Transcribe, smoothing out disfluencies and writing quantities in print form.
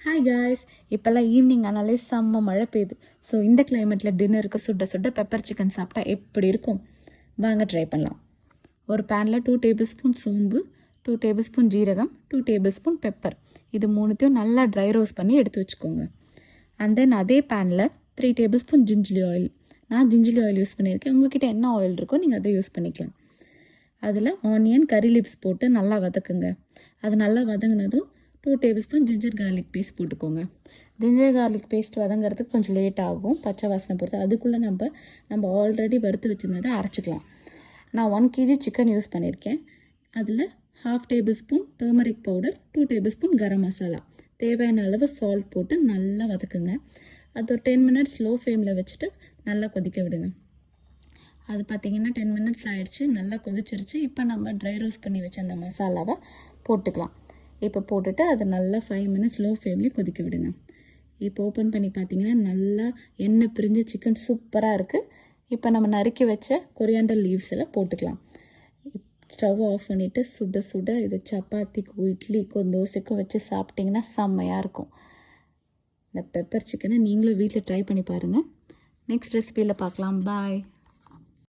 Hi guys, இப்போல்லாம் evening ஆனாலே செம்ம மழை பெய்யுது. ஸோ இந்த கிளைமேட்டில் டின்னருக்கு சுட சுட பெப்பர் சிக்கன் சாப்பிட்டா எப்படி இருக்கும்? வாங்க ட்ரை பண்ணலாம். ஒரு பேனில் 2 டேபிள் ஸ்பூன் சோம்பு, 2 டேபிள் ஸ்பூன் ஜீரகம், 2 டேபிள் ஸ்பூன் பெப்பர், இது மூணுத்தையும் நல்லா ட்ரை ரோஸ்ட் பண்ணி எடுத்து வச்சுக்கோங்க. அண்ட் தென் அதே பேனில் 3 டேபிள் ஸ்பூன் ஜிஞ்சலி ஆயில், நான் ஜிஞ்சலி ஆயில் யூஸ் பண்ணியிருக்கேன். உங்கள்கிட்ட என்ன ஆயில் இருக்கோ நீங்கள் அதை யூஸ் பண்ணிக்கலாம். அதில் ஆனியன், கறி லீவ்ஸ் போட்டு நல்லா வதக்குங்க. அது நல்லா வதங்கினதும் 2 table spoon ginger garlic paste போட்டுக்கோங்க. ஜிஞ்சர் கார்லிக் பேஸ்ட் வதங்கிறதுக்கு கொஞ்சம் லேட் ஆகும், பச்சை வாசனை பொறுத்து. அதுக்குள்ளே நம்ம ஆல்ரெடி வறுத்து வச்சுருந்ததை அரைச்சிக்கலாம். நான் 1 kg சிக்கன் யூஸ் பண்ணியிருக்கேன். அதில் 1/2 tablespoon turmeric powder, 2 table spoon garam masala, தேவையான அளவு சால்ட் போட்டு நல்லா வதக்குங்க. அது ஒரு 10 மினிட்ஸ் லோ ஃப்ளேமில் வச்சுட்டு நல்லா கொதிக்க விடுங்க. அது பார்த்திங்கன்னா 10 மினிட்ஸ் ஆகிடுச்சு, நல்லா கொதிச்சிருச்சு. இப்போ நம்ம ட்ரை ரோஸ்ட் பண்ணி வச்ச அந்த மசாலாவை போட்டுக்கலாம். இப்போ போட்டுட்டு அதை நல்லா 5 மினிட்ஸ் லோ ஃப்ளேம்லேயே கொதிக்க விடுங்க. இப்போ ஓப்பன் பண்ணி பார்த்தீங்கன்னா நல்லா எண்ணெய் பிரிஞ்சு சிக்கன் சூப்பராக இருக்குது. இப்போ நம்ம நறுக்கி வச்ச கொரியாண்டர் லீவ்ஸ் எல்லாம் போட்டுக்கலாம். ஸ்டவ் ஆஃப் பண்ணிவிட்டு சுட சுட இது சப்பாத்திக்கோ இட்லிக்கோ தோசைக்கோ வச்சு சாப்பிட்டிங்கன்னா செம்மையாக இருக்கும். இந்த பெப்பர் சிக்கனை நீங்களும் வீட்டில் ட்ரை பண்ணி பாருங்கள். நெக்ஸ்ட் ரெசிபியில் பார்க்கலாம். பாய்.